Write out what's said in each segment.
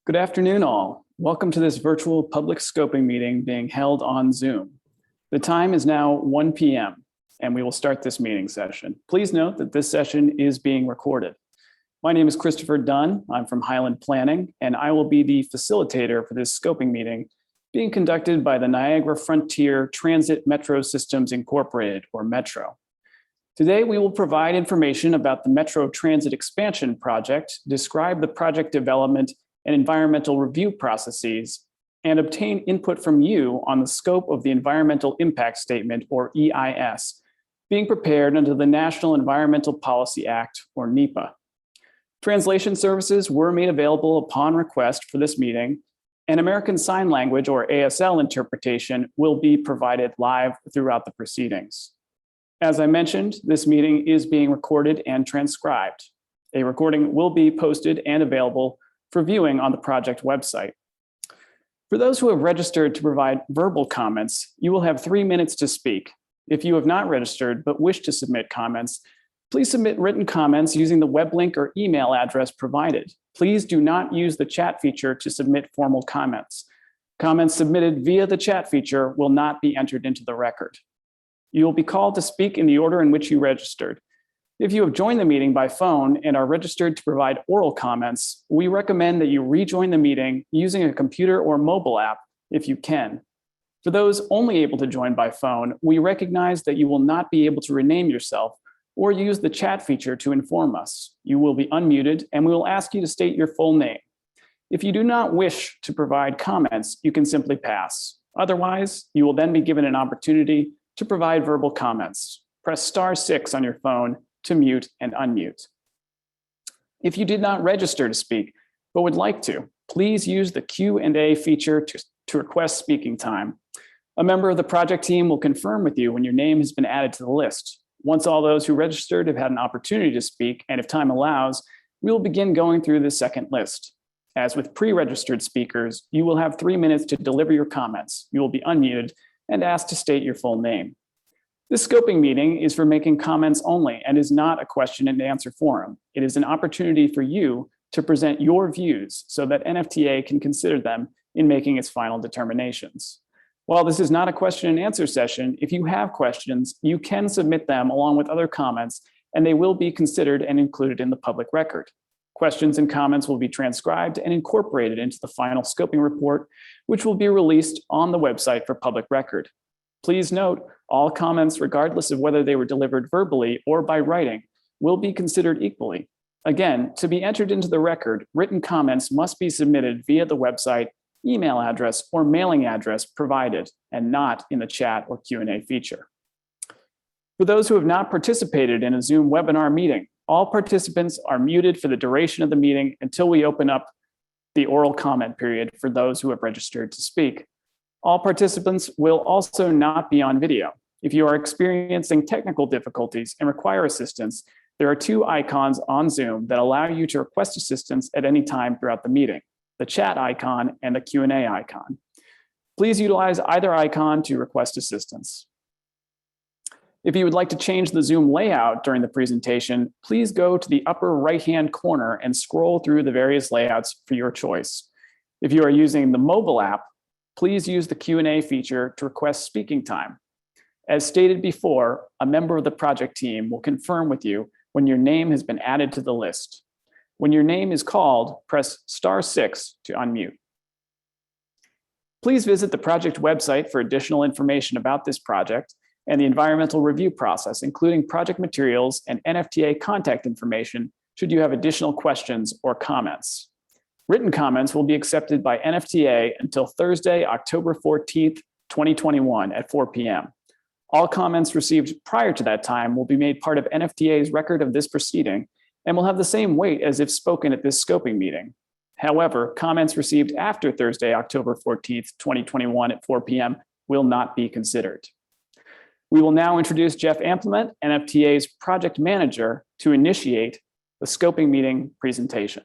Good afternoon, all. Welcome to this virtual public scoping meeting being held on Zoom. The time is now 1 p.m. and we will start this meeting session. Please note that this session is being recorded. My name is Christopher Dunn. I'm from Highland Planning, and I will be the facilitator for this scoping meeting being conducted by the Niagara Frontier Transit Metro Systems Incorporated, or Metro. Today, we will provide information about the Metro Transit Expansion Project, describe the project development and environmental review processes, and obtain input from you on the scope of the Environmental Impact Statement, or EIS, being prepared under the National Environmental Policy Act, or NEPA. Translation services were made available upon request for this meeting, and American Sign Language, or ASL interpretation, will be provided live throughout the proceedings. As I mentioned, this meeting is being recorded and transcribed. A recording will be posted and available for viewing on the project website. For those who have registered to provide verbal comments, you will have 3 minutes to speak. If you have not registered but wish to submit comments, please submit written comments using the web link or email address provided. Please do not use the chat feature to submit formal comments. Comments submitted via the chat feature will not be entered into the record. You will be called to speak in the order in which you registered. If you have joined the meeting by phone and are registered to provide oral comments, we recommend that you rejoin the meeting using a computer or mobile app if you can. For those only able to join by phone, we recognize that you will not be able to rename yourself or use the chat feature to inform us. You will be unmuted and we will ask you to state your full name. If you do not wish to provide comments, you can simply pass. Otherwise, you will then be given an opportunity to provide verbal comments. Press *6 on your phone to mute and unmute. If you did not register to speak, but would like to, please use the Q&A feature to request speaking time. A member of the project team will confirm with you when your name has been added to the list. Once all those who registered have had an opportunity to speak, and if time allows, we will begin going through the second list. As with pre-registered speakers, you will have 3 minutes to deliver your comments. You will be unmuted and asked to state your full name. This scoping meeting is for making comments only and is not a question and answer forum. It is an opportunity for you to present your views so that NFTA can consider them in making its final determinations. While this is not a question and answer session, if you have questions, you can submit them along with other comments, and they will be considered and included in the public record. Questions and comments will be transcribed and incorporated into the final scoping report, which will be released on the website for public record. Please note, all comments, regardless of whether they were delivered verbally or by writing, will be considered equally. Again, to be entered into the record, written comments must be submitted via the website, email address, or mailing address provided, and not in the chat or Q&A feature. For those who have not participated in a Zoom webinar meeting, all participants are muted for the duration of the meeting until we open up the oral comment period for those who have registered to speak. All participants will also not be on video. If you are experiencing technical difficulties and require assistance, there are 2 icons on Zoom that allow you to request assistance at any time throughout the meeting, the chat icon and the Q&A icon. Please utilize either icon to request assistance. If you would like to change the Zoom layout during the presentation, please go to the upper right-hand corner and scroll through the various layouts for your choice. If you are using the mobile app, please use the Q&A feature to request speaking time. As stated before, a member of the project team will confirm with you when your name has been added to the list. When your name is called, press *6 to unmute. Please visit the project website for additional information about this project and the environmental review process, including project materials and NFTA contact information should you have additional questions or comments. Written comments will be accepted by NFTA until Thursday, October 14th, 2021 at 4 p.m. All comments received prior to that time will be made part of NFTA's record of this proceeding and will have the same weight as if spoken at this scoping meeting. However, comments received after Thursday, October 14th, 2021 at 4 p.m. will not be considered. We will now introduce Jeff Amplement, NFTA's project manager, to initiate the scoping meeting presentation.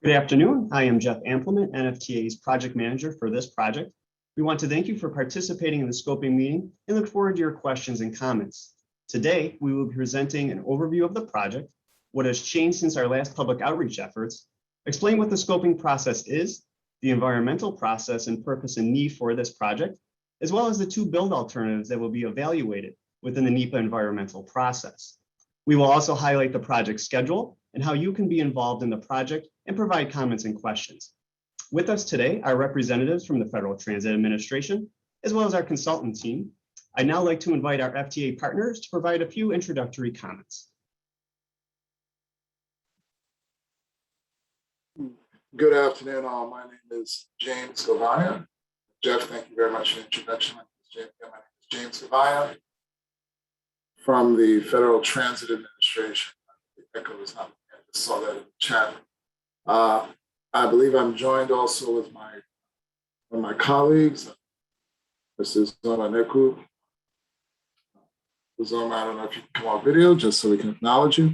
Good afternoon. I am Jeff Amplement, NFTA's project manager for this project. We want to thank you for participating in the scoping meeting and look forward to your questions and comments. Today, we will be presenting an overview of the project, what has changed since our last public outreach efforts, explain what the scoping process is, the environmental process and purpose and need for this project, as well as the 2 build alternatives that will be evaluated within the NEPA environmental process. We will also highlight the project schedule and how you can be involved in the project and provide comments and questions. With us today are representatives from the Federal Transit Administration, as well as our consultant team. I'd now like to invite our FTA partners to provide a few introductory comments. Good afternoon, all. My name is James Gavaya. Jeff, thank you very much for the introduction. My name is James Gavaya from the Federal Transit Administration. The echo is not, I just saw that in the chat. I believe I'm joined also with one of my colleagues, Mrs. Zoma Neku. Zoma, I don't know if you can come on video just so we can acknowledge you.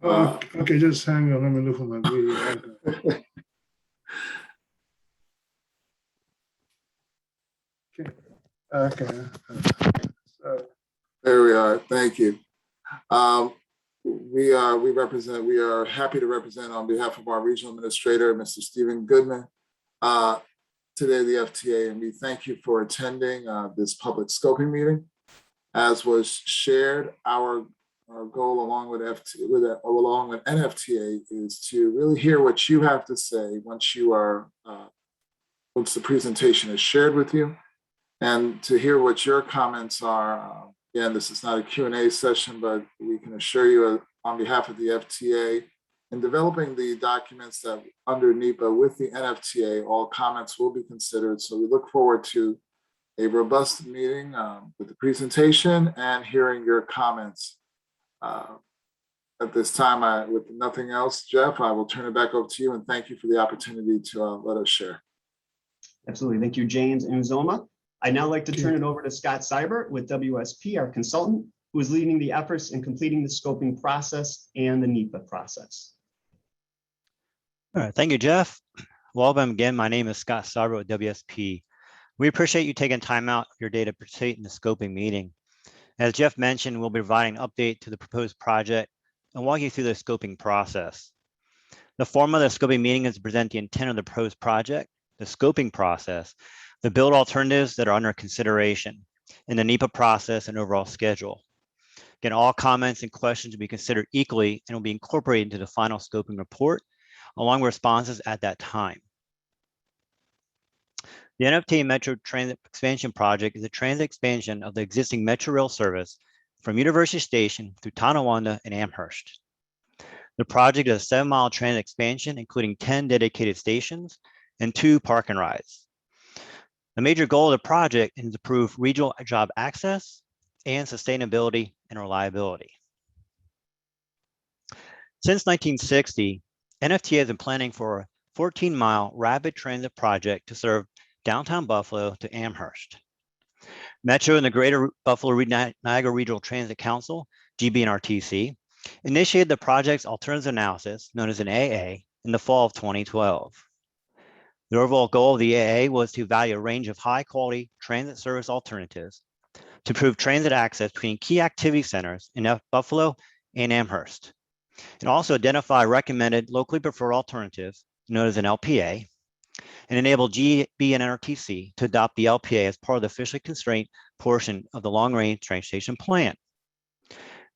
Okay, just hang on. Let me look for my video. Okay. There we are. Thank you. We are happy to represent on behalf of our regional administrator, Mr. Stephen Goodman, today the FTA, and we thank you for attending this public scoping meeting. As was shared, our goal along with NFTA is to really hear what you have to say once the presentation is shared with you, and to hear what your comments are. Again, this is not a Q&A session, but we can assure you on behalf of the FTA, in developing the documents that under NEPA with the NFTA, all comments will be considered. So we look forward to a robust meeting with the presentation and hearing your comments. At this time, with nothing else, Jeff, I will turn it back over to you and thank you for the opportunity to let us share. Absolutely. Thank you, James and Uzoma. I'd now like to turn it over to Scott Seibert with WSP, our consultant, who is leading the efforts in completing the scoping process and the NEPA process. All right, thank you, Jeff. Welcome again. My name is Scott Seibert with WSP. We appreciate you taking time out of your day to participate in the scoping meeting. As Jeff mentioned, we'll be providing an update to the proposed project and walk you through the scoping process. The format of the scoping meeting is to present the intent of the proposed project, the scoping process, the build alternatives that are under consideration, and the NEPA process and overall schedule. Again, all comments and questions will be considered equally and will be incorporated into the final scoping report, along with responses at that time. The NFTA Metro Transit Expansion Project is a transit expansion of the existing Metro Rail service from University Station through Tonawanda and Amherst. The project is a 7-mile transit expansion, including 10 dedicated stations and 2 park and rides. The major goal of the project is to improve regional job access and sustainability and reliability. Since 1960, NFTA has been planning for a 14-mile rapid transit project to serve downtown Buffalo to Amherst. Metro and the Greater Buffalo Niagara Regional Transit Council, GBNRTC, initiated the project's alternatives analysis, known as an AA, in the fall of 2012. The overall goal of the AA was to evaluate a range of high-quality transit service alternatives to improve transit access between key activity centers in Buffalo and Amherst, and also identify recommended locally preferred alternatives, known as an LPA, and enable GBNRTC to adopt the LPA as part of the officially constrained portion of the long-range transportation plan.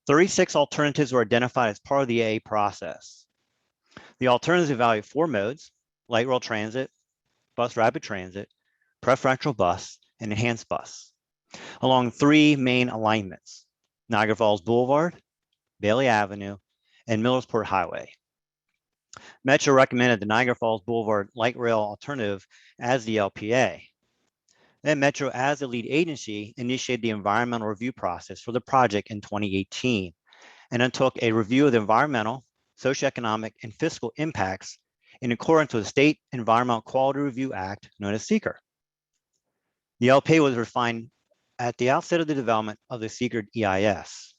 36 alternatives were identified as part of the AA process. The alternatives evaluate 4 modes: light rail transit, bus rapid transit, preferential bus, and enhanced bus, along 3 main alignments: Niagara Falls Boulevard, Bailey Avenue, and Millersport Highway. Metro recommended the Niagara Falls Boulevard light rail alternative as the LPA. Then Metro, as the lead agency, initiated the environmental review process for the project in 2018, and undertook a review of the environmental, socioeconomic, and fiscal impacts in accordance with the State Environmental Quality Review Act, known as SEQR. The LPA was refined at the outset of the development of the SEQR EIS.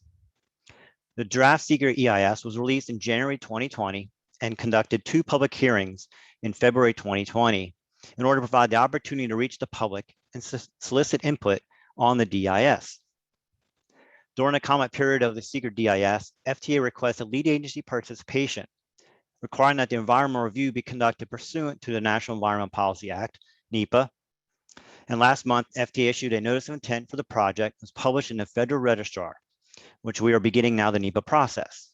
The draft SEQR EIS was released in January 2020 and conducted 2 public hearings in February 2020 in order to provide the opportunity to reach the public and solicit input on the DIS. During the comment period of the SEQR DIS, FTA requested lead agency participation, requiring that the environmental review be conducted pursuant to the National Environmental Policy Act, NEPA. And last month, FTA issued a notice of intent for the project, was published in the Federal Registrar, which we are beginning now the NEPA process.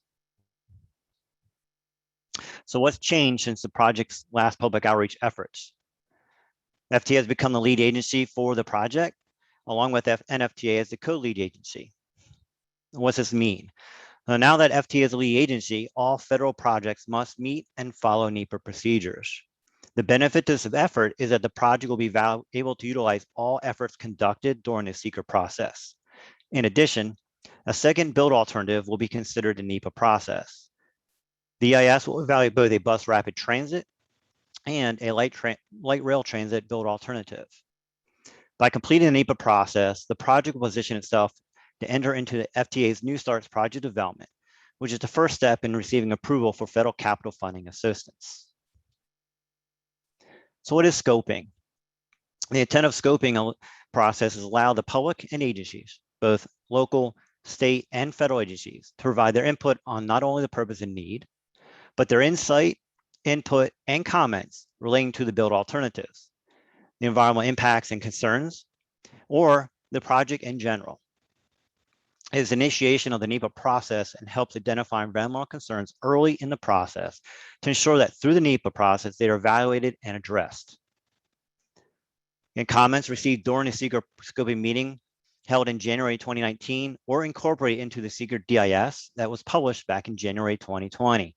So what's changed since the project's last public outreach efforts? FTA has become the lead agency for the project, along with NFTA as the co-lead agency. What's this mean? Now that FTA is the lead agency, all federal projects must meet and follow NEPA procedures. The benefit to this effort is that the project will be able to utilize all efforts conducted during the seeker process. In addition, a second build alternative will be considered in the NEPA process. The EIS will evaluate both a bus rapid transit and a light rail transit build alternative. By completing the NEPA process, the project will position itself to enter into the FTA's New Starts project development, which is the first step in receiving approval for federal capital funding assistance. So what is scoping? The intent of scoping process is allow the public and agencies, both local, state, and federal agencies, to provide their input on not only the purpose and need, but their insight, input, and comments relating to the build alternatives, the environmental impacts and concerns, or the project in general. It is initiation of the NEPA process and helps identify environmental concerns early in the process to ensure that through the NEPA process, they are evaluated and addressed. And comments received during the seeker scoping meeting held in January 2019 or incorporated into the seeker DIS that was published back in January 2020.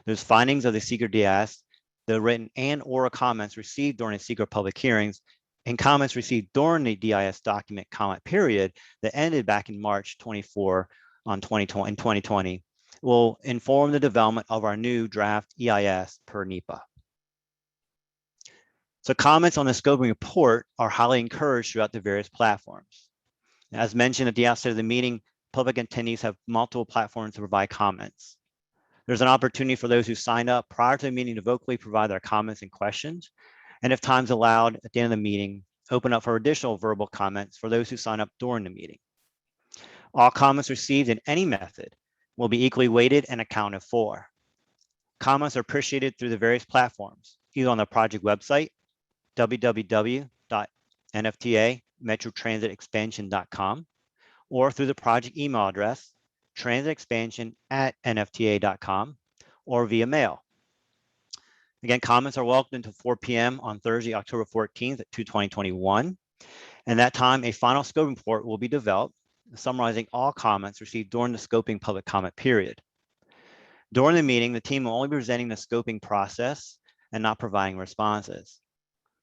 Those findings of the seeker DIS, the written and oral comments received during the seeker public hearings, and comments received during the DIS document comment period that ended back in March 24 in 2020 will inform the development of our new draft EIS per NEPA. So comments on the scoping report are highly encouraged throughout the various platforms. As mentioned at the outset of the meeting, public attendees have multiple platforms to provide comments. There's an opportunity for those who signed up prior to the meeting to vocally provide their comments and questions. And if time's allowed at the end of the meeting, open up for additional verbal comments for those who sign up during the meeting. All comments received in any method will be equally weighted and accounted for. Comments are appreciated through the various platforms, either on the project website, www.nfta-metrotransitexpansion.com, or through the project email address, transitexpansion@nfta.com, or via mail. Again, comments are welcome until 4 p.m. on Thursday, October 14th at 2021. And that time, a final scoping report will be developed, summarizing all comments received during the scoping public comment period. During the meeting, the team will only be presenting the scoping process and not providing responses.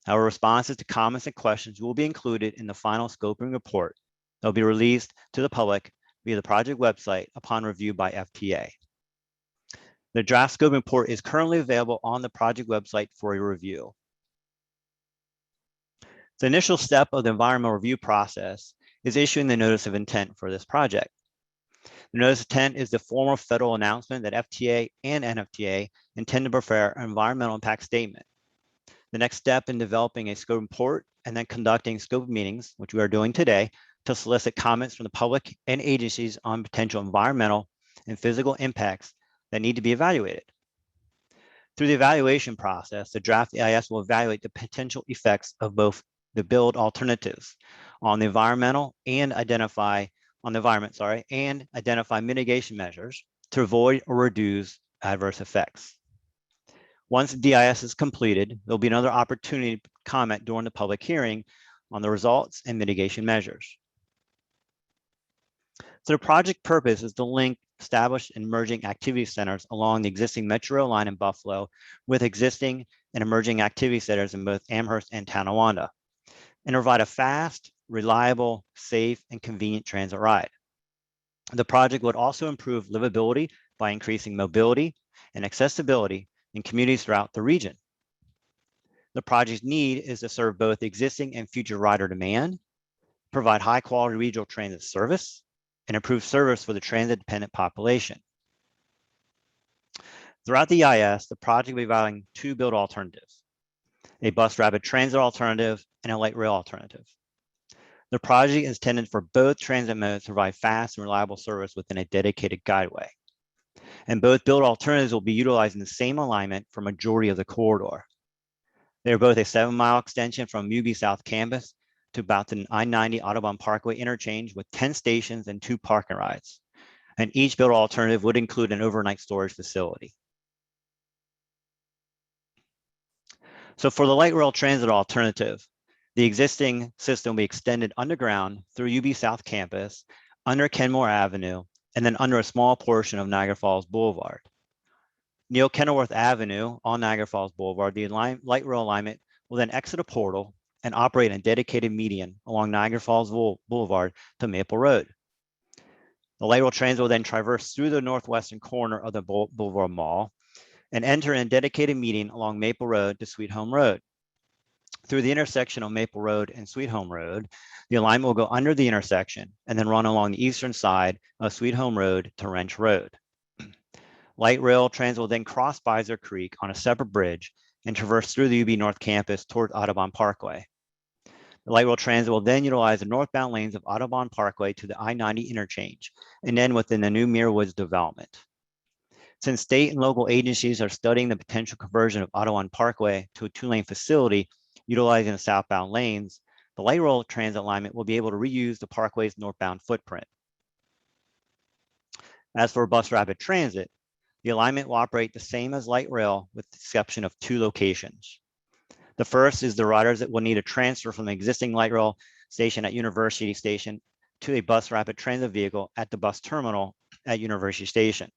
Our responses to comments and questions will be included in the final scoping report that will be released to the public via the project website upon review by FTA. The draft scoping report is currently available on the project website for your review. The initial step of the environmental review process is issuing the notice of intent for this project. The notice of intent is the formal federal announcement that FTA and NFTA intend to prepare an environmental impact statement. The next step in developing a scope report and then conducting scope meetings, which we are doing today, to solicit comments from the public and agencies on potential environmental and physical impacts that need to be evaluated. Through the evaluation process, the draft EIS will evaluate the potential effects of both the build alternatives on the environmental and identify mitigation measures to avoid or reduce adverse effects. Once the DIS is completed, there'll be another opportunity to comment during the public hearing on the results and mitigation measures. So the project purpose is to link established and emerging activity centers along the existing Metro Rail line in Buffalo with existing and emerging activity centers in both Amherst and Tonawanda, and provide a fast, reliable, safe, and convenient transit ride. The project would also improve livability by increasing mobility and accessibility in communities throughout the region. The project's need is to serve both existing and future rider demand, provide high-quality regional transit service, and improve service for the transit-dependent population. Throughout the EIS, the project will be evaluating two build alternatives, a bus rapid transit alternative and a light rail alternative. The project is intended for both transit modes to provide fast and reliable service within a dedicated guideway. And both build alternatives will be utilizing the same alignment for majority of the corridor. They're both a 7-mile extension from UB South Campus to about the I-90 Audubon Parkway interchange with 10 stations and 2 parking rides. And each build alternative would include an overnight storage facility. So for the light rail transit alternative, the existing system will be extended underground through UB South Campus, under Kenmore Avenue, and then under a small portion of Niagara Falls Boulevard. Near Kenilworth Avenue on Niagara Falls Boulevard, the light rail alignment will then exit a portal and operate a dedicated median along Niagara Falls Boulevard to Maple Road. The light rail transit will then traverse through the northwestern corner of the Boulevard Mall and enter in a dedicated median along Maple Road to Sweet Home Road. Through the intersection of Maple Road and Sweet Home Road, the alignment will go under the intersection and then run along the eastern side of Sweet Home Road to Wrench Road. Light rail transit will then cross Beiser Creek on a separate bridge and traverse through the UB North Campus toward Audubon Parkway. The light rail transit will then utilize the northbound lanes of Audubon Parkway to the I-90 interchange and then within the new Muir Woods development. Since state and local agencies are studying the potential conversion of Audubon Parkway to a 2-lane facility utilizing the southbound lanes, the light rail transit alignment will be able to reuse the parkway's northbound footprint. As for bus rapid transit, the alignment will operate the same as light rail with the exception of 2 locations. The first is the riders that will need a transfer from the existing light rail station at University Station to a bus rapid transit vehicle at the bus terminal at University Station.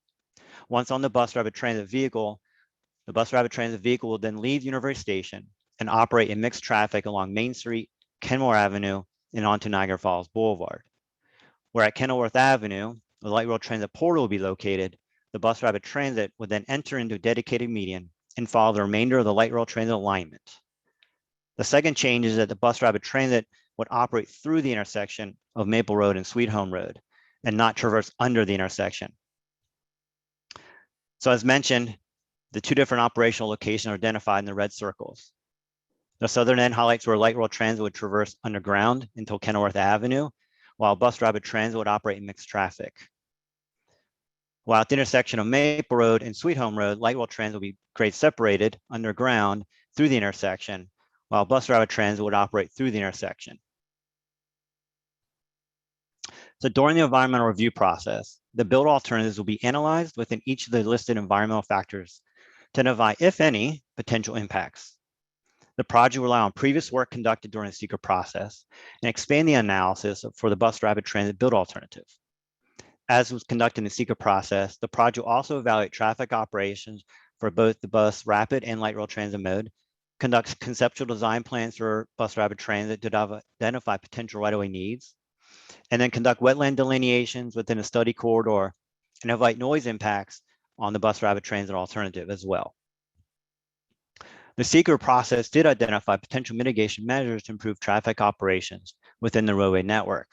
Once on the bus rapid transit vehicle, the bus rapid transit vehicle will then leave University Station and operate in mixed traffic along Main Street, Kenmore Avenue, and onto Niagara Falls Boulevard. Where at Kenilworth Avenue, the light rail transit portal will be located, the bus rapid transit would then enter into a dedicated median and follow the remainder of the light rail transit alignment. The second change is that the bus rapid transit would operate through the intersection of Maple Road and Sweet Home Road and not traverse under the intersection. So as mentioned, the 2 different operational locations are identified in the red circles. The southern end highlights where light rail transit would traverse underground until Kenilworth Avenue, while bus rapid transit would operate in mixed traffic. While at the intersection of Maple Road and Sweet Home Road, light rail transit will be grade separated underground through the intersection, while bus rapid transit would operate through the intersection. So during the environmental review process, the build alternatives will be analyzed within each of the listed environmental factors to identify, if any, potential impacts. The project will rely on previous work conducted during the secret process and expand the analysis for the bus rapid transit build alternative. As was conducted in the secret process, the project will also evaluate traffic operations for both the bus rapid and light rail transit mode, conduct conceptual design plans for bus rapid transit to identify potential right-of-way needs, and then conduct wetland delineations within a study corridor and evaluate noise impacts on the bus rapid transit alternative as well. The secret process did identify potential mitigation measures to improve traffic operations within the roadway network.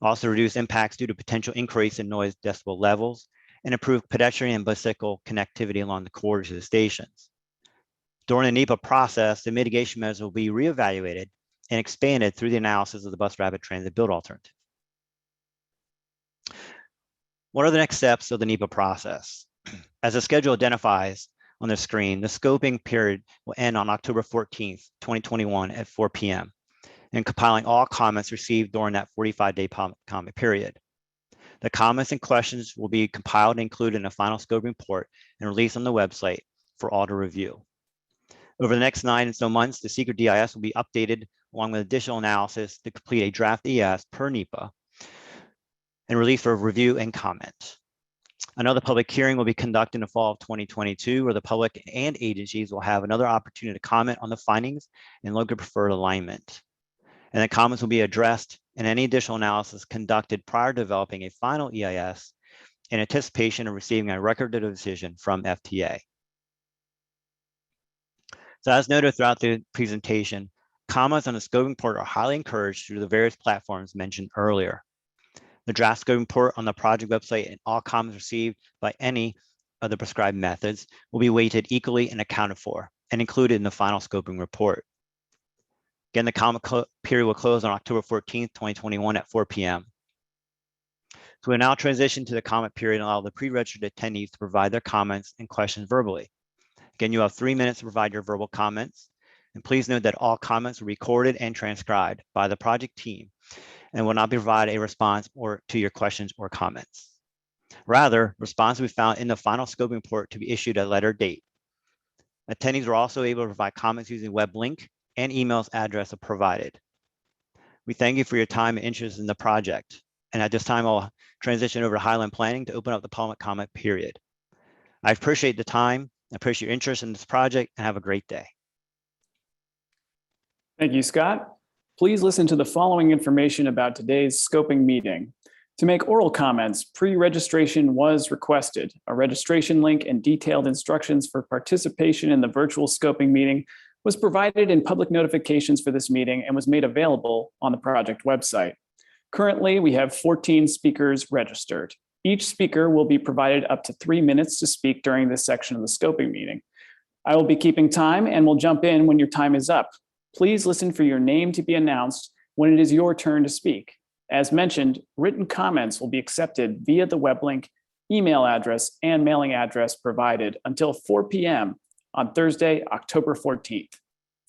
Also reduce impacts due to potential increase in noise decibel levels and improve pedestrian and bicycle connectivity along the corridors of the stations. During the NEPA process, the mitigation measures will be reevaluated and expanded through the analysis of the bus rapid transit build alternative. What are the next steps of the NEPA process? As the schedule identifies on the screen, the scoping period will end on October 14th, 2021 at 4 p.m. and compiling all comments received during that 45-day comment period. The comments and questions will be compiled and included in a final scoping report and released on the website for all to review. Over the next 9 or so months, the secret DIS will be updated along with additional analysis to complete a draft EIS per NEPA and released for review and comment. Another public hearing will be conducted in the fall of 2022, where the public and agencies will have another opportunity to comment on the findings and look at preferred alignment. And the comments will be addressed and any additional analysis conducted prior to developing a final EIS in anticipation of receiving a record of decision from FTA. So as noted throughout the presentation, comments on the scoping report are highly encouraged through the various platforms mentioned earlier. The draft scoping report on the project website and all comments received by any of the prescribed methods will be weighted equally and accounted for and included in the final scoping report. Again, the comment period will close on October 14th, 2021 at 4 p.m. So we now transition to the comment period and allow the pre-registered attendees to provide their comments and questions verbally. Again, you have 3 minutes to provide your verbal comments. And please note that all comments are recorded and transcribed by the project team and will not provide a response to your questions or comments. Rather, response will be found in the final scoping report to be issued at a later date. Attendees are also able to provide comments using web link and emails address if provided. We thank you for your time and interest in the project. And at this time, I'll transition over to Highland Planning to open up the public comment period. I appreciate the time, I appreciate your interest in this project, and have a great day. Thank you, Scott. Please listen to the following information about today's scoping meeting. To make oral comments, pre-registration was requested. A registration link and detailed instructions for participation in the virtual scoping meeting was provided in public notifications for this meeting and was made available on the project website. Currently, we have 14 speakers registered. Each speaker will be provided up to 3 minutes to speak during this section of the scoping meeting. I will be keeping time and will jump in when your time is up. Please listen for your name to be announced when it is your turn to speak. As mentioned, written comments will be accepted via the web link, email address, and mailing address provided until 4 p.m. on Thursday, October 14th.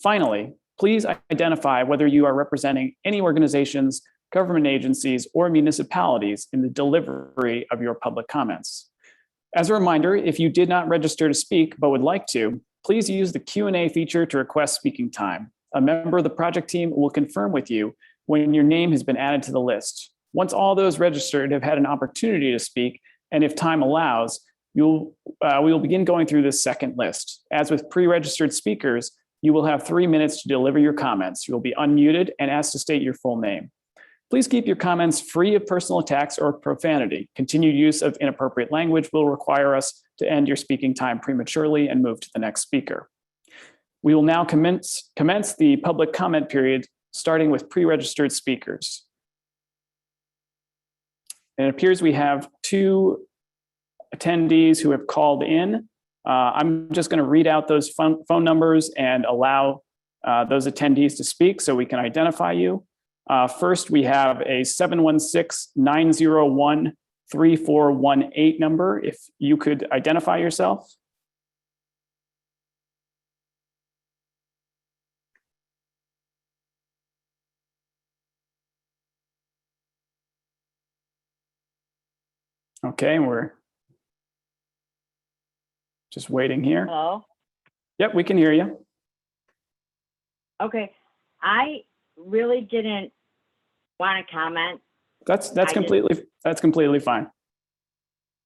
Finally, please identify whether you are representing any organizations, government agencies, or municipalities in the delivery of your public comments. As a reminder, if you did not register to speak but would like to, please use the Q&A feature to request speaking time. A member of the project team will confirm with you when your name has been added to the list. Once all those registered have had an opportunity to speak, and if time allows, we will begin going through this second list. As with pre-registered speakers, you will have 3 minutes to deliver your comments. You will be unmuted and asked to state your full name. Please keep your comments free of personal attacks or profanity. Continued use of inappropriate language will require us to end your speaking time prematurely and move to the next speaker. We will now commence the public comment period, starting with pre-registered speakers. And it appears we have 2 attendees who have called in. I'm just going to read out those phone numbers and allow those attendees to speak so we can identify you. First, we have a 716-901-3418 number. If you could identify yourself. Okay, we're just waiting here. Hello? Yep, we can hear you. Okay. I really didn't want to comment. That's completely fine.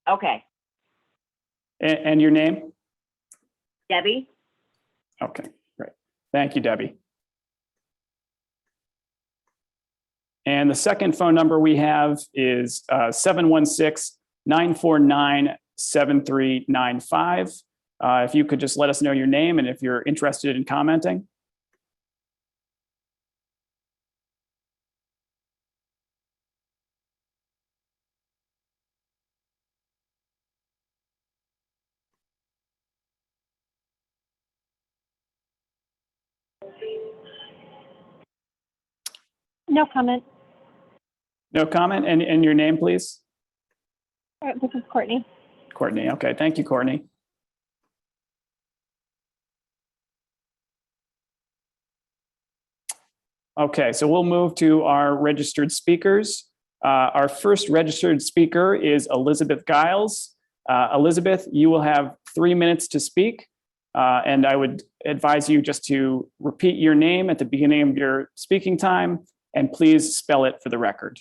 Okay. And your name? Debbie? Okay, great. Thank you, Debbie. And the second phone number we have is 716-949-7395. If you could just let us know your name and if you're interested in commenting. No comment. No comment, and your name, please? This is Courtney. Courtney, okay, thank you, Courtney. Okay, so we'll move to our registered speakers. Our first registered speaker is Elizabeth Giles. Elizabeth, you will have 3 minutes to speak. And I would advise you just to repeat your name at the beginning of your speaking time, and please spell it for the record.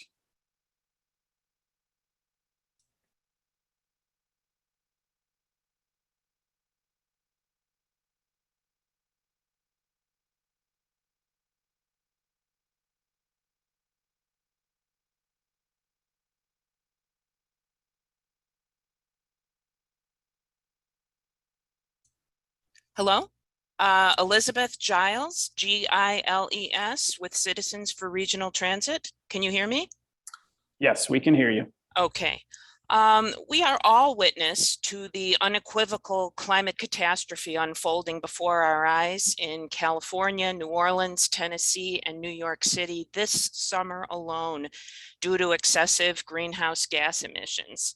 Hello, Elizabeth Giles, Giles, with Citizens for Regional Transit. Can you hear me? Yes, we can hear you. Okay. We are all witness to the unequivocal climate catastrophe unfolding before our eyes in California, New Orleans, Tennessee, and New York City this summer alone due to excessive greenhouse gas emissions.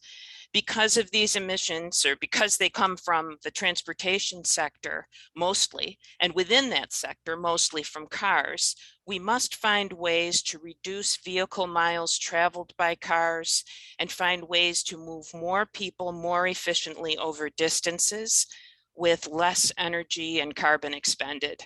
Because of these emissions, or because they come from the transportation sector mostly, and within that sector, mostly from cars, we must find ways to reduce vehicle miles traveled by cars and find ways to move more people more efficiently over distances with less energy and carbon expended.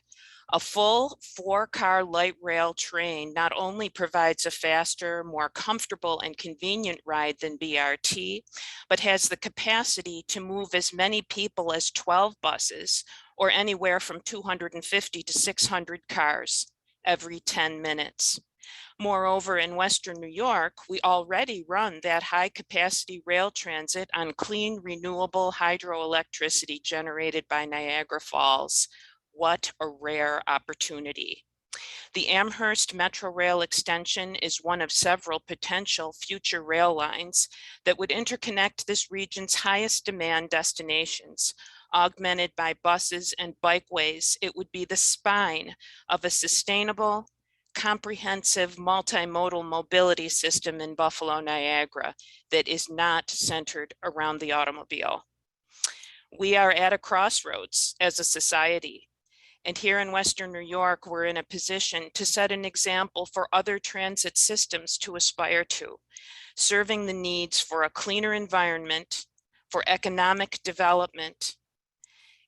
A full 4-car light rail train not only provides a faster, more comfortable and convenient ride than BRT, but has the capacity to move as many people as 12 buses or anywhere from 250 to 600 cars every 10 minutes. Moreover, in Western New York, we already run that high capacity rail transit on clean, renewable hydroelectricity generated by Niagara Falls. What a rare opportunity. The Amherst Metro Rail extension is one of several potential future rail lines that would interconnect this region's highest demand destinations. Augmented by buses and bikeways, it would be the spine of a sustainable, comprehensive multimodal mobility system in Buffalo, Niagara that is not centered around the automobile. We are at a crossroads as a society. And here in Western New York, we're in a position to set an example for other transit systems to aspire to, serving the needs for a cleaner environment, for economic development,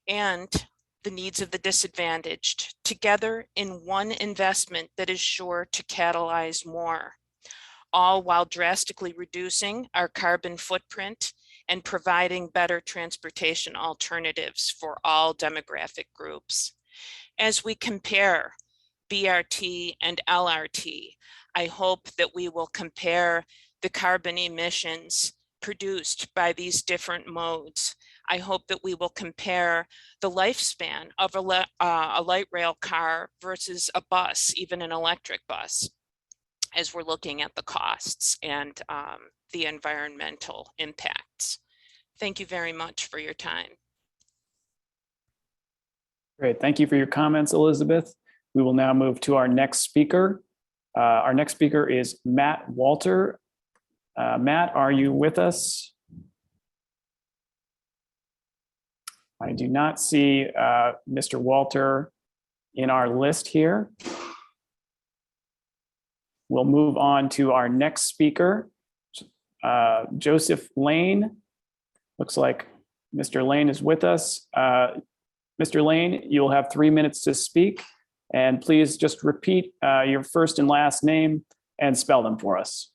and the needs of the disadvantaged, together in one investment that is sure to catalyze more, all while drastically reducing our carbon footprint and providing better transportation alternatives for all demographic groups. As we compare BRT and LRT, I hope that we will compare the carbon emissions produced by these different modes. I hope that we will compare the lifespan of a light rail car versus a bus, even an electric bus, as we're looking at the costs and the environmental impacts. Thank you very much for your time. Great. Thank you for your comments, Elizabeth. We will now move to our next speaker. Our next speaker is Matt Walter. Matt, are you with us? I do not see Mr. Walter in our list here. We'll move on to our next speaker, Joseph Lane. Looks like Mr. Lane is with us. Mr. Lane, you'll have 3 minutes to speak, and please just repeat your first and last name and spell them for us.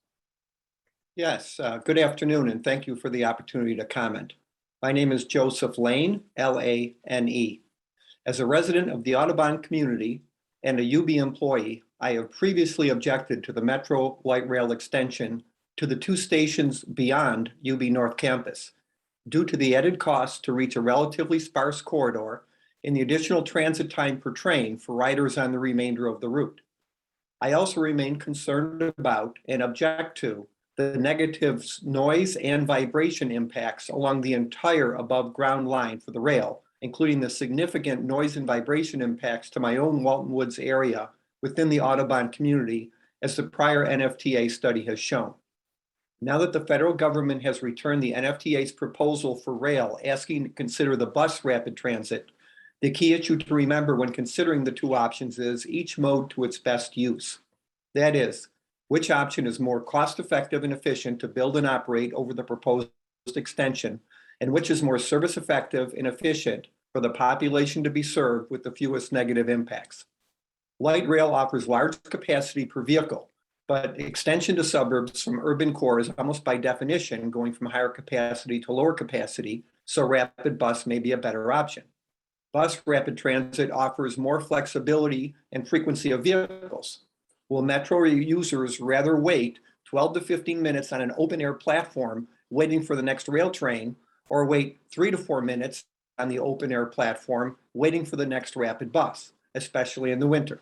Yes, good afternoon, and thank you for the opportunity to comment. My name is Joseph Lane, L-A-N-E. As a resident of the Audubon community and a UB employee, I have previously objected to the Metro Light Rail extension to the 2 stations beyond UB North Campus due to the added cost to reach a relatively sparse corridor and the additional transit time per train for riders on the remainder of the route. I also remain concerned about and object to the negative noise and vibration impacts along the entire above ground line for the rail, including the significant noise and vibration impacts to my own Walton Woods area within the Audubon community, as the prior NFTA study has shown. Now that the federal government has returned the NFTA's proposal for rail, asking to consider the bus rapid transit, the key issue to remember when considering the 2 options is each mode to its best use. That is, which option is more cost-effective and efficient to build and operate over the proposed extension, and which is more service-effective and efficient for the population to be served with the fewest negative impacts. Light rail offers large capacity per vehicle, but extension to suburbs from urban core is almost by definition going from higher capacity to lower capacity, so rapid bus may be a better option. Bus rapid transit offers more flexibility and frequency of vehicles. Will Metro users rather wait 12 to 15 minutes on an open air platform waiting for the next rail train, or wait 3 to 4 minutes on the open air platform waiting for the next rapid bus, especially in the winter?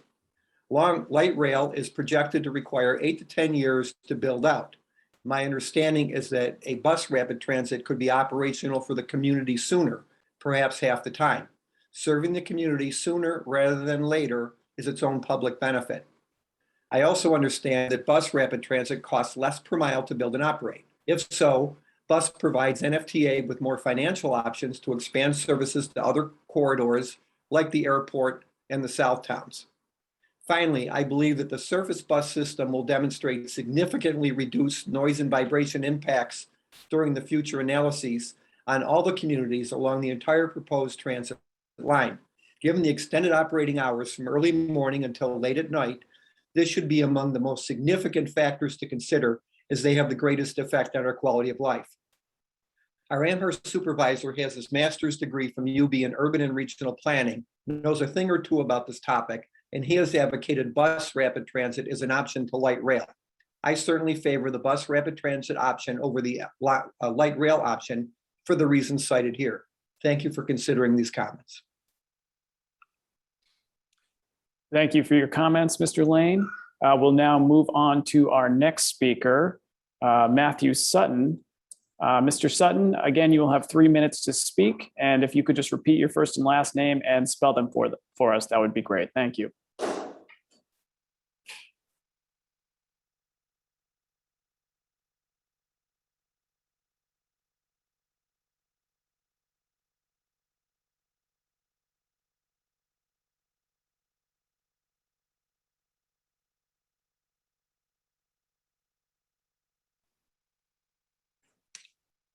Long light rail is projected to require 8 to 10 years to build out. My understanding is that a bus rapid transit could be operational for the community sooner, perhaps half the time. Serving the community sooner rather than later is its own public benefit. I also understand that bus rapid transit costs less per mile to build and operate. If so, bus provides NFTA with more financial options to expand services to other corridors like the airport and the South Towns. Finally, I believe that the surface bus system will demonstrate significantly reduced noise and vibration impacts during the future analyses on all the communities along the entire proposed transit line. Given the extended operating hours from early morning until late at night, this should be among the most significant factors to consider as they have the greatest effect on our quality of life. Our Amherst supervisor has his master's degree from UB in urban and regional planning, knows a thing or two about this topic, and he has advocated bus rapid transit as an option to light rail. I certainly favor the bus rapid transit option over the light rail option for the reasons cited here. Thank you for considering these comments. Thank you for your comments, Mr. Lane. We'll now move on to our next speaker, Matthew Sutton. Mr. Sutton, again, you will have 3 minutes to speak. And if you could just repeat your first and last name and spell them for us, that would be great. Thank you.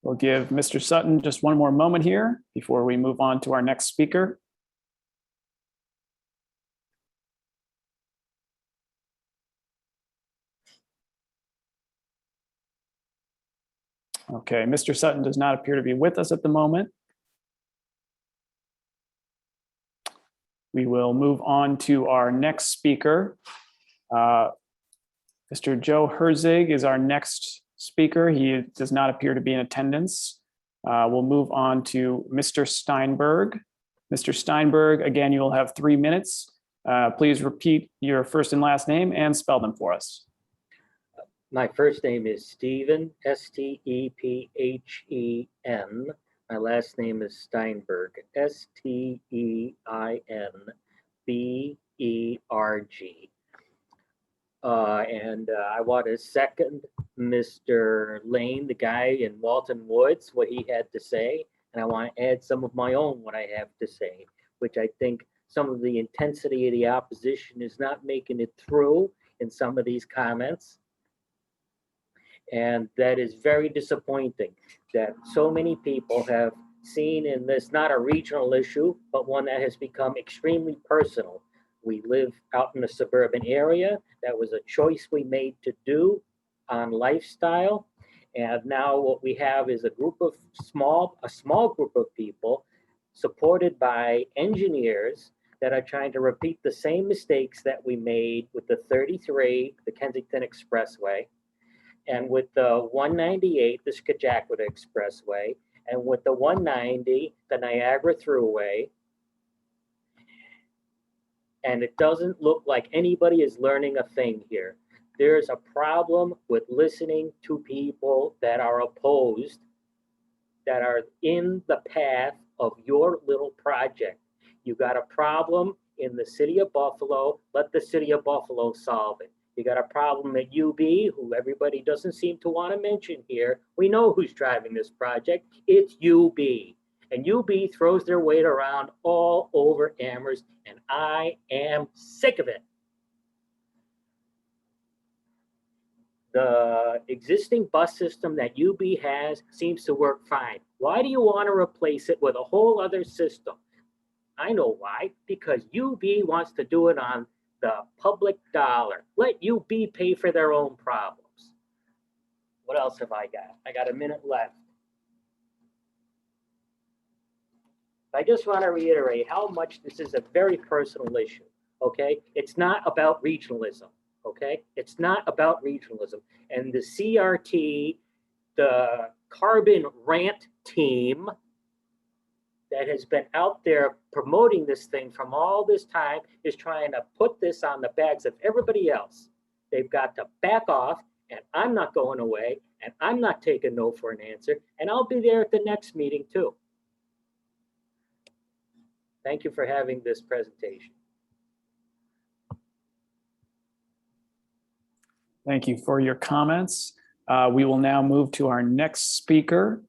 We'll give Mr. Sutton just one more moment here before we move on to our next speaker. Okay, Mr. Sutton does not appear to be with us at the moment. We will move on to our next speaker. Mr. Joe Herzig is our next speaker. He does not appear to be in attendance. We'll move on to Mr. Steinberg. Mr. Steinberg, again, you will have 3 minutes. Please repeat your first and last name and spell them for us. My first name is Stephen, Stephen. My last name is Steinberg, Steinberg. And I want to second Mr. Lane, the guy in Walton Woods, what he had to say. And I want to add some of my own, what I have to say, which I think some of the intensity of the opposition is not making it through in some of these comments. And that is very disappointing that so many people have seen in this not a regional issue, but one that has become extremely personal. We live out in a suburban area. That was a choice we made to do on lifestyle. And now what we have is a small group of people supported by engineers that are trying to repeat the same mistakes that we made with the 33, the Kensington Expressway, and with the 198, the Scajaquada Expressway, and with the 190, the Niagara Thruway. And it doesn't look like anybody is learning a thing here. There's a problem with listening to people that are opposed, that are in the path of your little project. You got a problem in the city of Buffalo, let the city of Buffalo solve it. You got a problem at UB, who everybody doesn't seem to want to mention here. We know who's driving this project. It's UB. And UB throws their weight around all over Amherst, and I am sick of it. The existing bus system that UB has seems to work fine. Why do you want to replace it with a whole other system? I know why, because UB wants to do it on the public dollar. Let UB pay for their own problems. What else have I got? I got a minute left. I just want to reiterate how much this is a very personal issue, okay? It's not about regionalism, okay? It's not about regionalism. And the CRT, the carbon rant team that has been out there promoting this thing from all this time is trying to put this on the backs of everybody else. They've got to back off, and I'm not going away. And I'm not taking no for an answer, and I'll be there at the next meeting too. Thank you for having this presentation. Thank you for your comments. We will now move to our next speaker.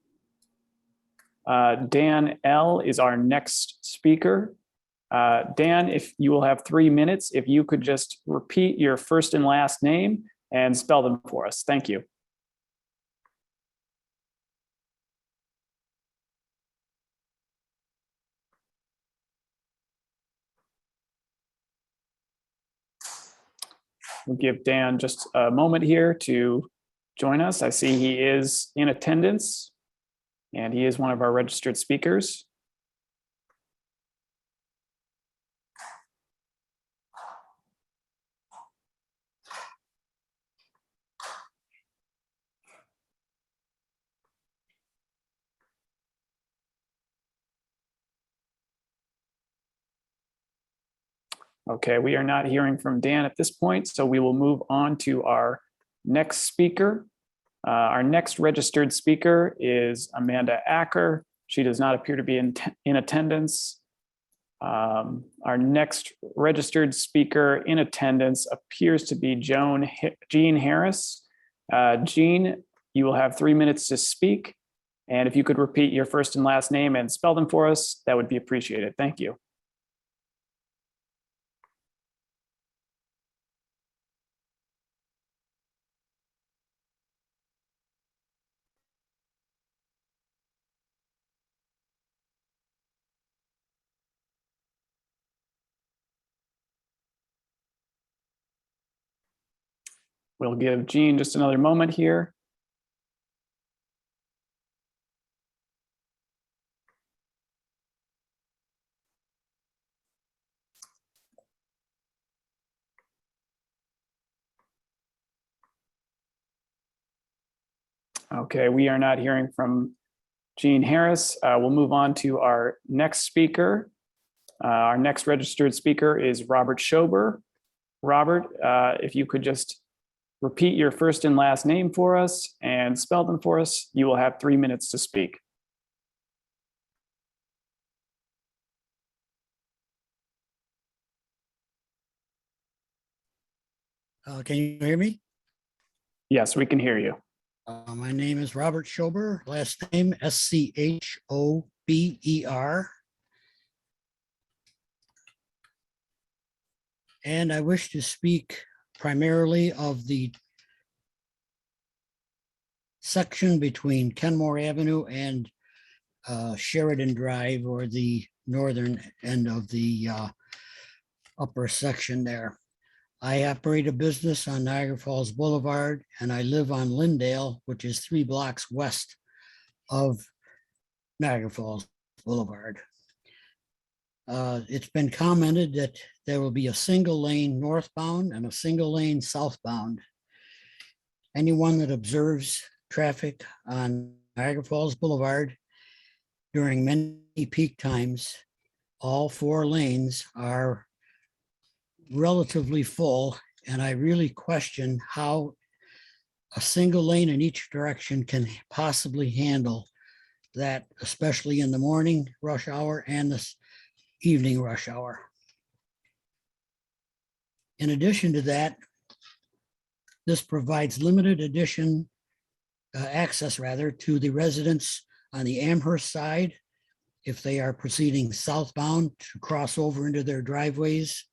Dan L. is our next speaker. Dan, if you will have 3 minutes, if you could just repeat your first and last name and spell them for us. Thank you. We'll give Dan just a moment here to join us. I see he is in attendance and he is one of our registered speakers. Okay, we are not hearing from Dan at this point, so we will move on to our next speaker. Our next registered speaker is Amanda Acker. She does not appear to be in attendance. Our next registered speaker in attendance appears to be Jean Harris. Jean, you will have 3 minutes to speak. And if you could repeat your first and last name and spell them for us, that would be appreciated. Thank you. We'll give Jean just another moment here. Okay, we are not hearing from Jean Harris. We'll move on to our next speaker. Our next registered speaker is Robert Schober. Robert, if you could just repeat your first and last name for us and spell them for us, you will have 3 minutes to speak. Can you hear me? Yes, we can hear you. My name is Robert Schober, last name Schober. And I wish to speak primarily of the section between Kenmore Avenue and Sheridan Drive, or the northern end of the upper section there. I operate a business on Niagara Falls Boulevard, and I live on Lyndale, which is 3 blocks west of Niagara Falls Boulevard. It's been commented that there will be a single lane northbound and a single lane southbound. Anyone that observes traffic on Niagara Falls Boulevard during many peak times, all 4 lanes are relatively full, and I really question how a single lane in each direction can possibly handle that, especially in the morning rush hour and the evening rush hour. In addition to that, this provides limited access to the residents on the Amherst side if they are proceeding southbound to cross over into their driveways,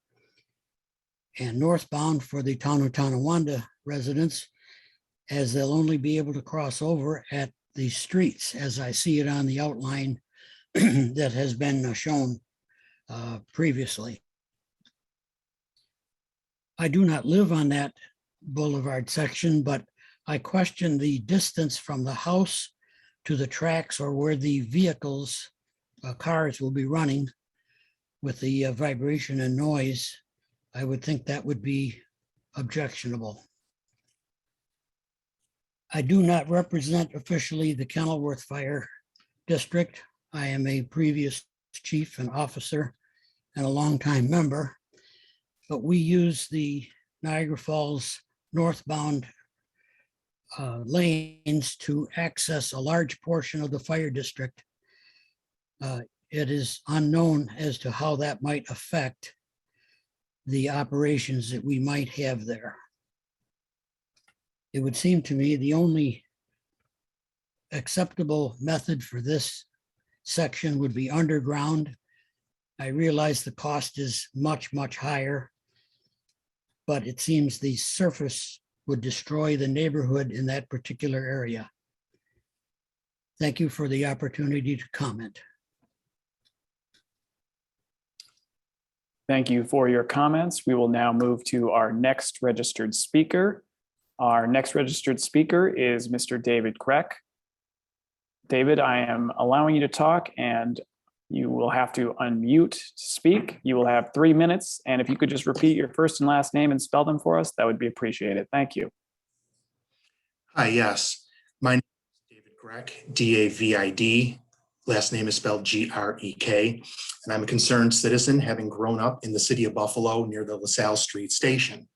and northbound for the Town of Tonawanda residents, as they'll only be able to cross over at the streets, as I see it on the outline that has been shown previously. I do not live on that boulevard section, but I question the distance from the house to the tracks, or where the vehicles, cars will be running with the vibration and noise. I would think that would be objectionable. I do not represent officially the Kenilworth Fire District. I am a previous chief and officer and a longtime member, but we use the Niagara Falls northbound lanes to access a large portion of the fire district. It is unknown as to how that might affect the operations that we might have there. It would seem to me the only acceptable method for this section would be underground. I realize the cost is much, much higher, but it seems the surface would destroy the neighborhood in that particular area. Thank you for the opportunity to comment. Thank you for your comments. We will now move to our next registered speaker. Our next registered speaker is Mr. David Kreck. David, I am allowing you to talk and you will have to unmute to speak. You will have 3 minutes. And if you could just repeat your first and last name and spell them for us, that would be appreciated. Thank you. Hi, yes. My name is David Greck, D-A-V-I-D. Last name is spelled G-R-E-K. And I'm a concerned citizen, having grown up in the city of Buffalo near the LaSalle Street Station.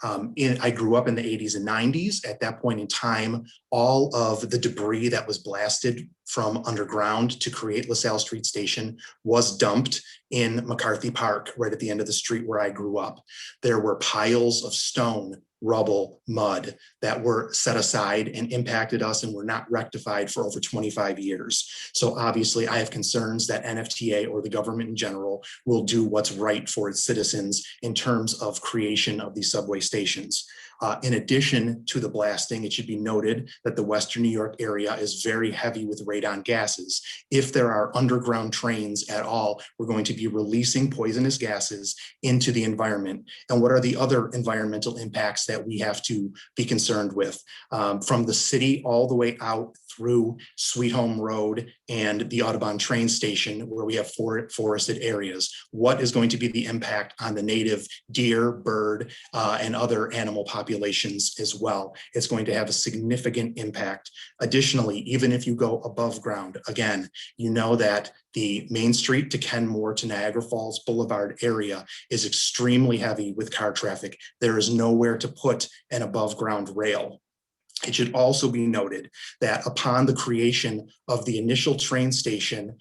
I grew up in the 80s and 90s. At that point in time, all of the debris that was blasted from underground to create LaSalle Street Station was dumped in McCarthy Park, right at the end of the street where I grew up. There were piles of stone, rubble, mud that were set aside and impacted us and were not rectified for over 25 years. So obviously I have concerns that NFTA or the government in general will do what's right for its citizens in terms of creation of these subway stations. In addition to the blasting, it should be noted that the Western New York area is very heavy with radon gases. If there are underground trains at all, we're going to be releasing poisonous gases into the environment. And what are the other environmental impacts that we have to be concerned with? From the city all the way out through Sweet Home Road and the Audubon train station where we have forested areas. What is going to be the impact on the native deer, bird, and other animal populations as well? It's going to have a significant impact. Additionally, even if you go above ground, again, you know that the Main Street to Kenmore to Niagara Falls Boulevard area is extremely heavy with car traffic. There is nowhere to put an above ground rail. It should also be noted that upon the creation of the initial train station,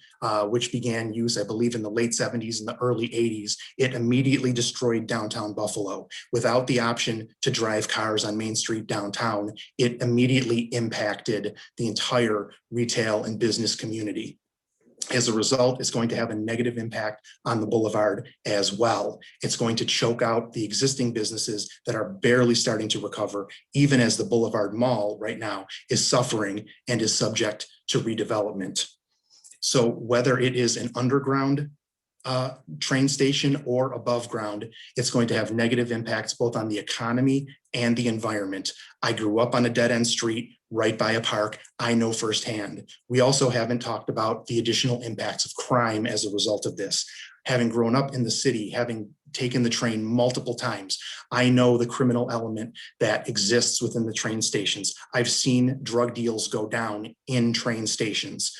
which began use, I believe, in the late 70s and the early 80s, it immediately destroyed downtown Buffalo. Without the option to drive cars on Main Street downtown, it immediately impacted the entire retail and business community. As a result, it's going to have a negative impact on the boulevard as well. It's going to choke out the existing businesses that are barely starting to recover, even as the Boulevard Mall right now is suffering and is subject to redevelopment. So whether it is an underground train station or above ground, it's going to have negative impacts both on the economy and the environment. I grew up on a dead-end street right by a park. I know firsthand. We also haven't talked about the additional impacts of crime as a result of this. Having grown up in the city, having taken the train multiple times, I know the criminal element that exists within the train stations. I've seen drug deals go down in train stations.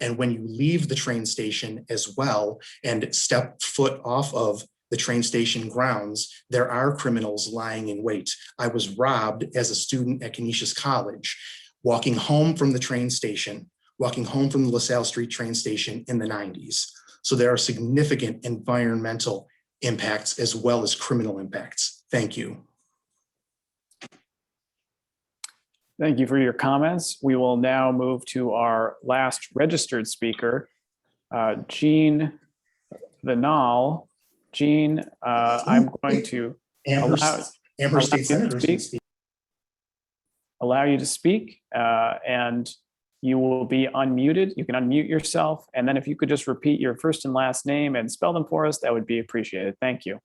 And when you leave the train station as well and step foot off of the train station grounds, there are criminals lying in wait. I was robbed as a student at Canisius College, walking home from the train station, walking home from the LaSalle Street train station in the 90s. So there are significant environmental impacts as well as criminal impacts. Thank you. Thank you for your comments. We will now move to our last registered speaker, Jean Vinal. Jean, I'm going to allow you to speak, and you will be unmuted. You can unmute yourself. And then if you could just repeat your first and last name and spell them for us, that would be appreciated. Thank you.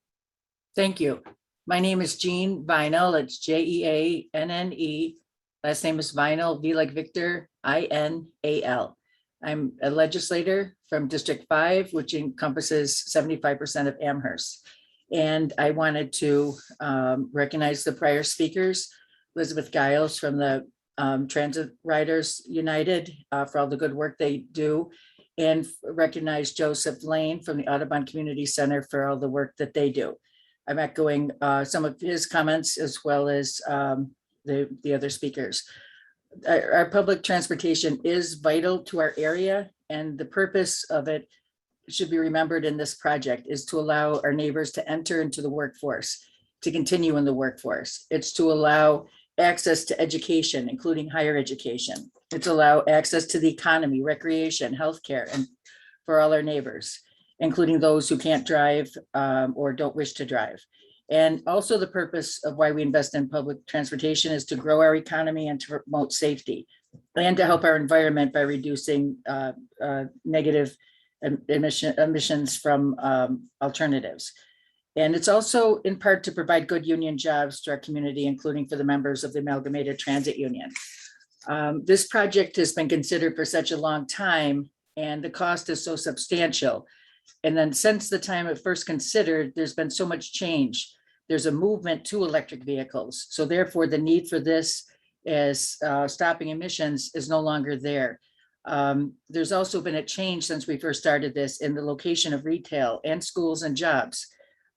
Thank you. My name is Jean Vinal. It's Jeanne. Last name is Vinal, V like Victor, I-N-A-L. I'm a legislator from District 5, which encompasses 75% of Amherst. And I wanted to recognize the prior speakers, Elizabeth Giles from the Transit Riders United for all the good work they do, and recognize Joseph Lane from the Audubon Community Center for all the work that they do. I'm echoing some of his comments as well as the other speakers. Our public transportation is vital to our area, and the purpose of it should be remembered in this project is to allow our neighbors to enter into the workforce, to continue in the workforce. It's to allow access to education, including higher education. It's allow access to the economy, recreation, healthcare, and for all our neighbors, including those who can't drive or don't wish to drive. And also the purpose of why we invest in public transportation is to grow our economy and to promote safety and to help our environment by reducing negative emissions from alternatives. And it's also in part to provide good union jobs to our community, including for the members of the Amalgamated Transit Union. This project has been considered for such a long time, and the cost is so substantial. And then since the time it first considered, there's been so much change. There's a movement to electric vehicles. So therefore, the need for this as stopping emissions is no longer there. There's also been a change since we first started this in the location of retail and schools and jobs.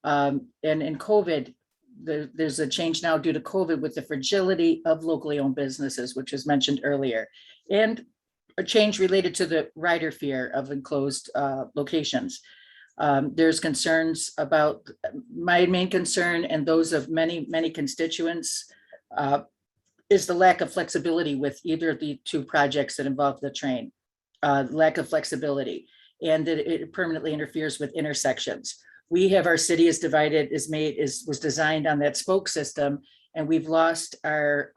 And in COVID, there's a change now due to COVID with the fragility of locally owned businesses, which was mentioned earlier, and a change related to the rider fear of enclosed locations. There's concerns about, my main concern and those of many constituents is the lack of flexibility with either of the two projects that involve the train. Lack of flexibility, and that it permanently interferes with intersections. We have, our city is divided, was designed on that spoke system, and we've lost our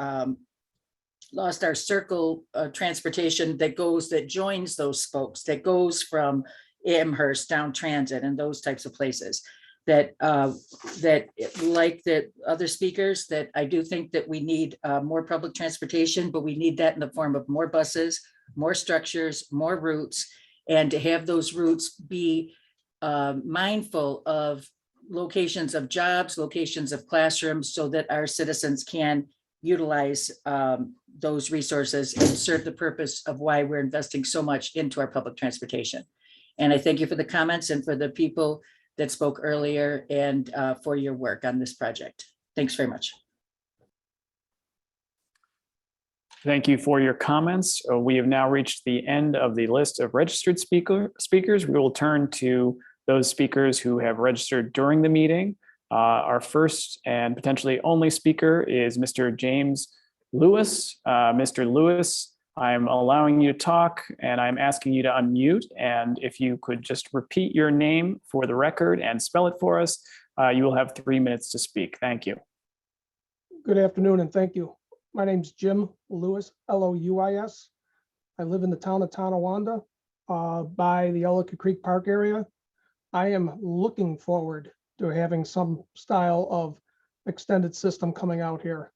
circle transportation that joins those spokes, that goes from Amherst down Transit and those types of places. That like the other speakers, that I do think that we need more public transportation, but we need that in the form of more buses, more structures, more routes, and to have those routes be mindful of locations of jobs, locations of classrooms, so that our citizens can utilize those resources and serve the purpose of why we're investing so much into our public transportation. And I thank you for the comments and for the people that spoke earlier, and for your work on this project. Thanks very much. Thank you for your comments. We have now reached the end of the list of registered speakers. We will turn to those speakers who have registered during the meeting. Our first and potentially only speaker is Mr. James Lewis. Mr. Lewis, I'm allowing you to talk, and I'm asking you to unmute. And if you could just repeat your name for the record and spell it for us, you will have 3 minutes to speak. Thank you. Good afternoon, and thank you. My name's Jim Lewis, L-O-U-I-S. I live in the town of Tonawanda by the Ellicott Creek Park area. I am looking forward to having some style of extended system coming out here.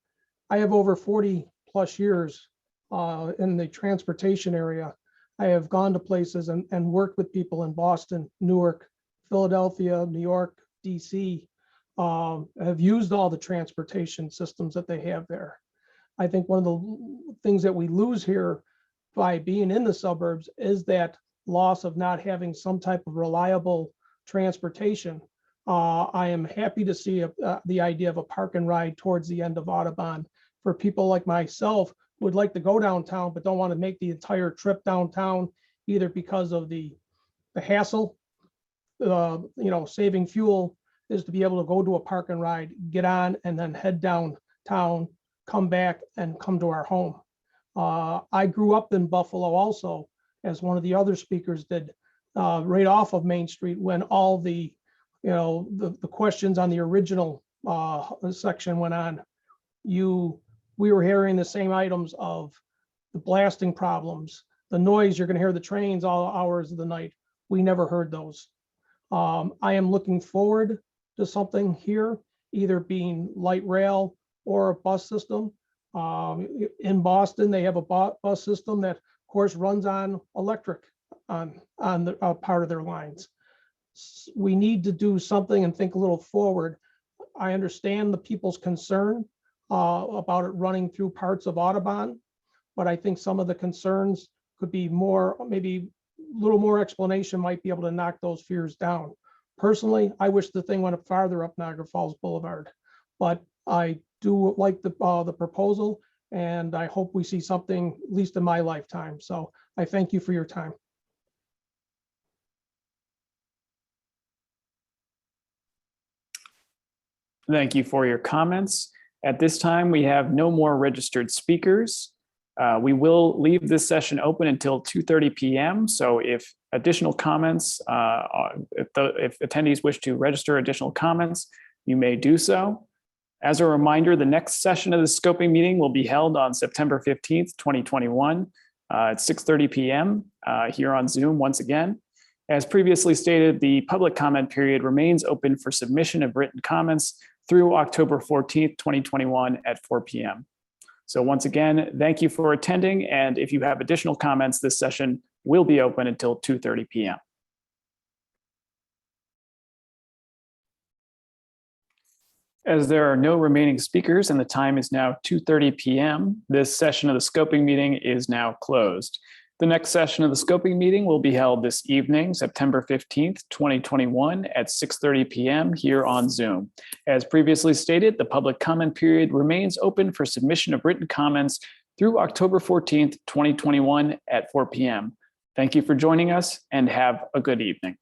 I have over 40 plus years in the transportation area. I have gone to places and worked with people in Boston, Newark, Philadelphia, New York, DC. Have used all the transportation systems that they have there. I think one of the things that we lose here by being in the suburbs is that loss of not having some type of reliable transportation. I am happy to see the idea of a park and ride towards the end of Audubon for people like myself who would like to go downtown but don't want to make the entire trip downtown, either because of the hassle, saving fuel, is to be able to go to a park and ride, get on, and then head downtown, come back and come to our home. I grew up in Buffalo also, as one of the other speakers did, right off of Main Street when all the questions on the original section went on. We were hearing the same items of the blasting problems, the noise. You're going to hear the trains all hours of the night. We never heard those. I am looking forward to something here, either being light rail or a bus system. In Boston, they have a bus system that, of course, runs on electric on the part of their lines. We need to do something and think a little forward. I understand the people's concern about it running through parts of Audubon, but I think some of the concerns could be more, maybe a little more explanation might be able to knock those fears down. Personally, I wish the thing went up farther up Niagara Falls Boulevard, but I do like the proposal, and I hope we see something, at least in my lifetime. So I thank you for your time. Thank you for your comments. At this time, we have no more registered speakers. We will leave this session open until 2:30 p.m. So if additional comments, if attendees wish to register additional comments, you may do so. As a reminder, the next session of the scoping meeting will be held on September 15th, 2021 at 6:30 p.m. Here on Zoom once again. As previously stated, the public comment period remains open for submission of written comments through October 14th, 2021 at 4 p.m. So once again, thank you for attending. And if you have additional comments, this session will be open until 2:30 p.m. As there are no remaining speakers and the time is now 2:30 p.m., this session of the scoping meeting is now closed. The next session of the scoping meeting will be held this evening, September 15th, 2021 at 6:30 p.m. here on Zoom. As previously stated, the public comment period remains open for submission of written comments through October 14th, 2021 at 4 p.m. Thank you for joining us and have a good evening.